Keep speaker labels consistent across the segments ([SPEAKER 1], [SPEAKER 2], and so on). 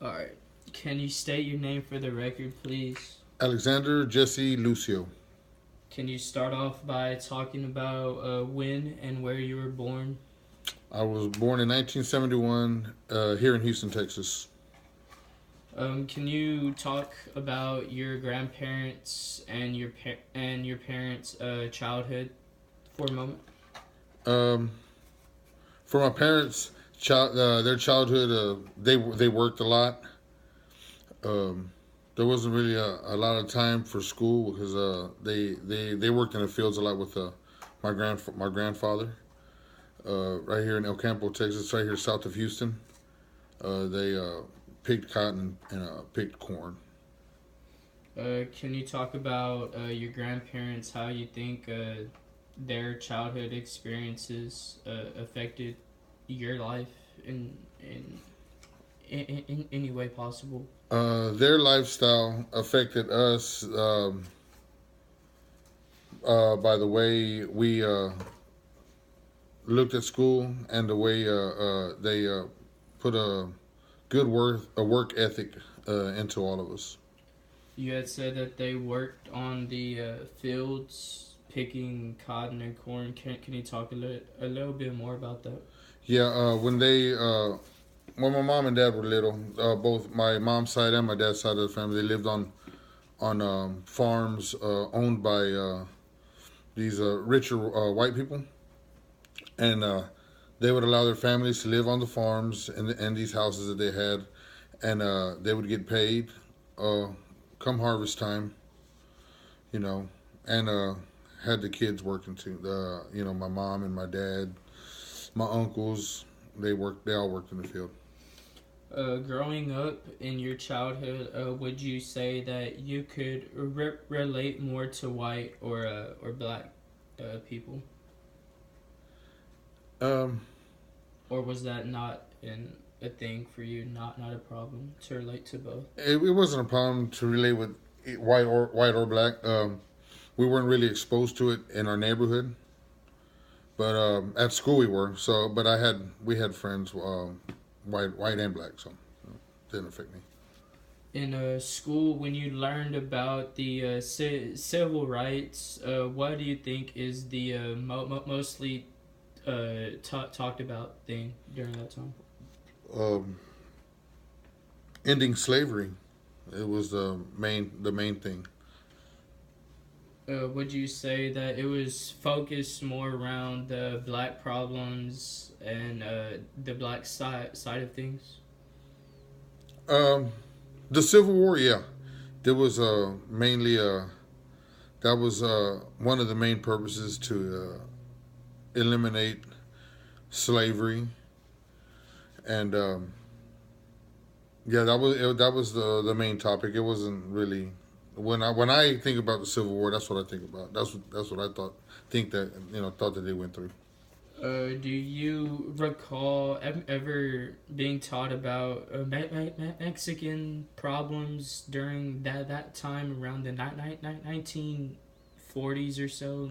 [SPEAKER 1] All right. Can you state your name for the record, please?
[SPEAKER 2] Alexander Jesse Lucio.
[SPEAKER 1] Can you start off by talking about when and where you were born?
[SPEAKER 2] I was born in 1971 here in Houston, Texas.
[SPEAKER 1] Can you talk about your grandparents and your parents' childhood for a moment?
[SPEAKER 2] Um, for my parents, their childhood, they worked a lot. Um, there wasn't really a lot of time for school because they worked in the fields a lot with my grandfather right here in El Campo, Texas, right here south of Houston. They picked cotton and picked corn.
[SPEAKER 1] Can you talk about your grandparents, how you think their childhood experiences affected your life in any way possible?
[SPEAKER 2] Their lifestyle affected us by the way we looked at school and the way they put a work ethic into all of us.
[SPEAKER 1] You had said that they worked on the fields picking cotton and corn. Can you talk a little bit more about that?
[SPEAKER 2] Yeah, when my mom and dad were little, both my mom's side and my dad's side of the family, they lived on farms owned by these richer white people, and they would allow their families to live on the farms and these houses that they had, and they would get paid uh, come harvest time, you know, and had the kids working too. My mom and my dad, my uncles, they worked. They all worked in the field.
[SPEAKER 1] Growing up in your childhood, would you say that you could relate more to white or black people,
[SPEAKER 2] Um,
[SPEAKER 1] or was that not a thing for you? Not a problem to relate to both.
[SPEAKER 2] it wasn't a problem to relate with white or black. We weren't really exposed to it in our neighborhood, but at school we were. So, but we had friends, white and black, so it didn't affect me.
[SPEAKER 1] In school, when you learned about the civil rights, what do you think is the mostly talked about thing during that time?
[SPEAKER 2] Um, Ending slavery, it was the main thing.
[SPEAKER 1] Would you say that it was focused more around the black problems and the black side of things?
[SPEAKER 2] Um, the Civil War, yeah, there was mainly that was one of the main purposes to eliminate slavery, and yeah, that was the main topic. It wasn't really when I think about the Civil War, that's what I think about. That's what I thought that they went through.
[SPEAKER 1] Do you recall ever being taught about Mexican problems during that time around the 1940s or so?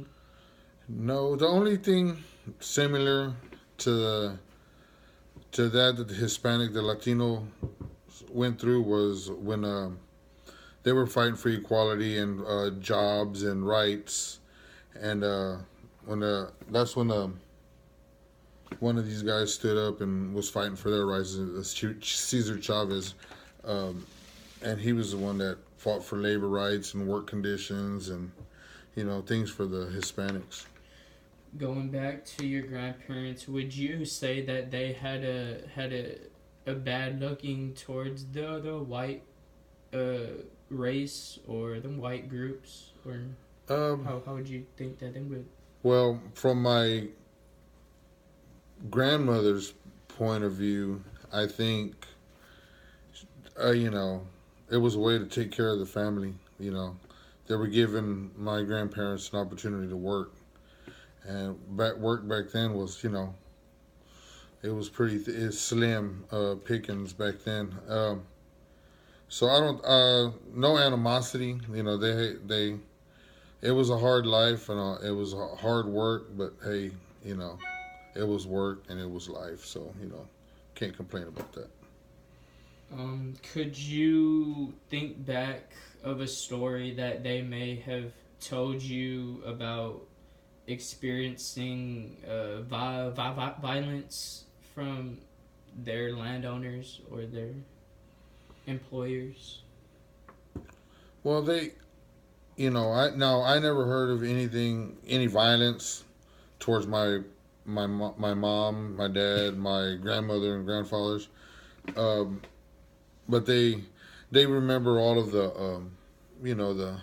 [SPEAKER 2] No, the only thing similar to that the Hispanic, the Latino went through was when they were fighting for equality and jobs and rights, and when that's when one of these guys stood up and was fighting for their rights, Cesar Chavez, um, and he was the one that fought for labor rights and work conditions and things for the Hispanics.
[SPEAKER 1] Going back to your grandparents, would you say that they had a bad looking towards the white race or the white groups, or how would you think that they would?
[SPEAKER 2] Well, from my grandmother's point of view, I think you know it was a way to take care of the family. They were giving my grandparents an opportunity to work, and work back then was it was pretty slim pickings back then. So I don't no animosity. They it was a hard life and it was a hard work, but hey, you know it was work and it was life. So can't complain about that.
[SPEAKER 1] Could you think back of a story that they may have told you about experiencing violence from their landowners or their employers?
[SPEAKER 2] Well, I never heard of any violence towards my mom, my dad, my grandmother and grandfathers. Um, but they remember all of you know, the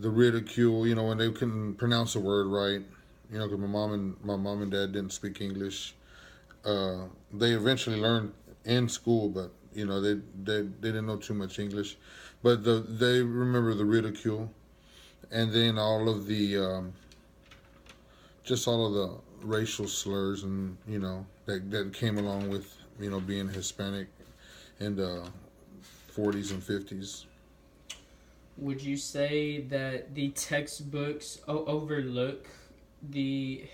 [SPEAKER 2] ridicule. You know, when they couldn't pronounce a word right. You know, because my mom and dad didn't speak English. They eventually learned in school, but they didn't know too much English. But they remember the ridicule, and then all of the just all of the racial slurs, and that came along with being Hispanic in the 40s and 50s.
[SPEAKER 1] Would you say that the textbooks overlook the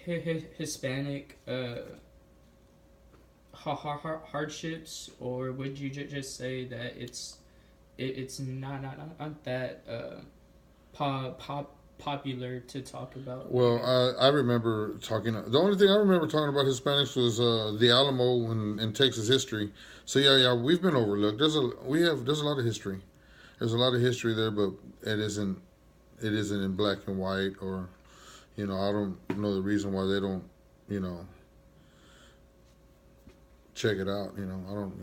[SPEAKER 1] Hispanic hardships, or would you just say that it's not that popular to talk about? I
[SPEAKER 2] Well,
[SPEAKER 1] guess.
[SPEAKER 2] I remember talking. The only thing I remember talking about Hispanics was the Alamo in Texas history. So yeah, we've been overlooked. There's a lot of history. There's a lot of history there, but it isn't it isn't in black and white, or I don't know the reason why they don't you know check it out. I don't.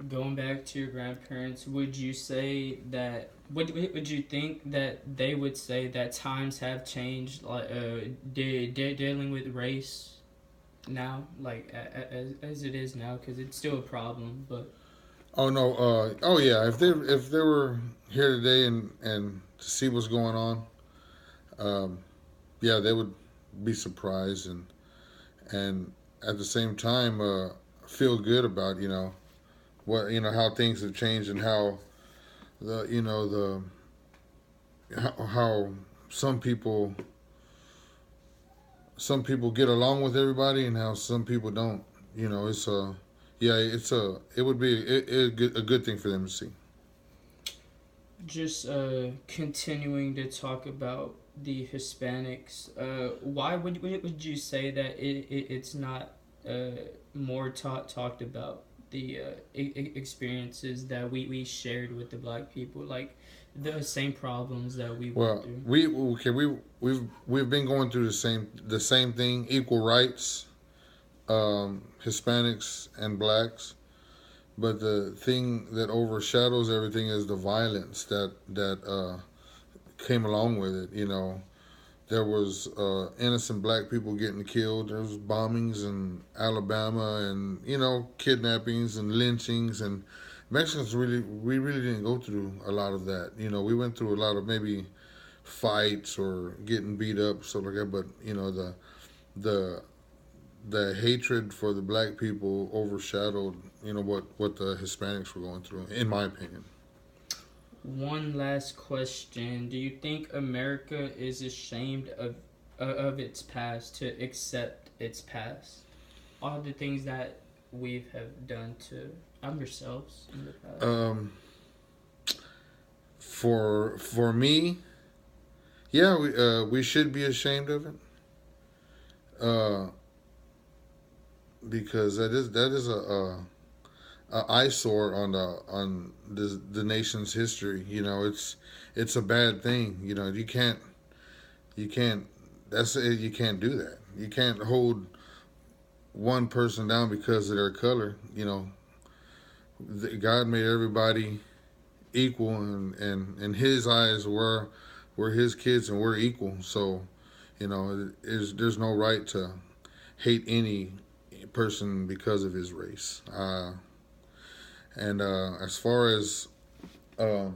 [SPEAKER 1] Going back to your grandparents, would you say that would you think that they would say that times have changed, like dealing with race now, like as it is now, because it's still a problem, but
[SPEAKER 2] Oh no. Oh yeah. If they were here today and to see what's going on, um, yeah, they would be surprised and at the same time feel good about what how things have changed, and how the how some people some people get along with everybody, and how some people don't. It's yeah, it would be a good thing for them to see.
[SPEAKER 1] just continuing to talk about the Hispanics, why would you say that it's not uh, more talked about, the experiences that we shared with the black people, like the same problems that we went
[SPEAKER 2] Well,
[SPEAKER 1] through?
[SPEAKER 2] we've been going through the same thing: equal rights, Hispanics and blacks. But the thing that overshadows everything is the violence that came along with it. There was innocent black people getting killed. There was bombings in Alabama, and kidnappings and lynchings, and Mexicans we really didn't go through a lot of that. We went through a lot of maybe fights or getting beat up, stuff like that. But the the hatred for the black people overshadowed what the Hispanics were going through, in my opinion.
[SPEAKER 1] One last question: do you think America is ashamed of its past to accept its past, all the things that we have done to ourselves in the past?
[SPEAKER 2] Um, for me, yeah, we should be ashamed of it, uh, because that is a eyesore on the nation's history. It's a bad thing. You can't that's it. You can't do that. You can't hold one person down because of their color. God made everybody equal, and in His eyes we're His kids, and we're equal. So there's no right to hate any person because of his race. And as far as uh,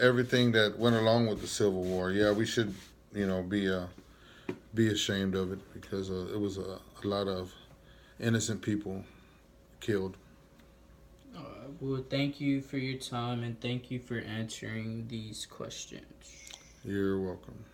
[SPEAKER 2] everything that went along with the Civil War, yeah, we should be ashamed of it, because it was a lot of innocent people killed.
[SPEAKER 1] Well, thank you for your time and thank you for answering these questions.
[SPEAKER 2] You're welcome.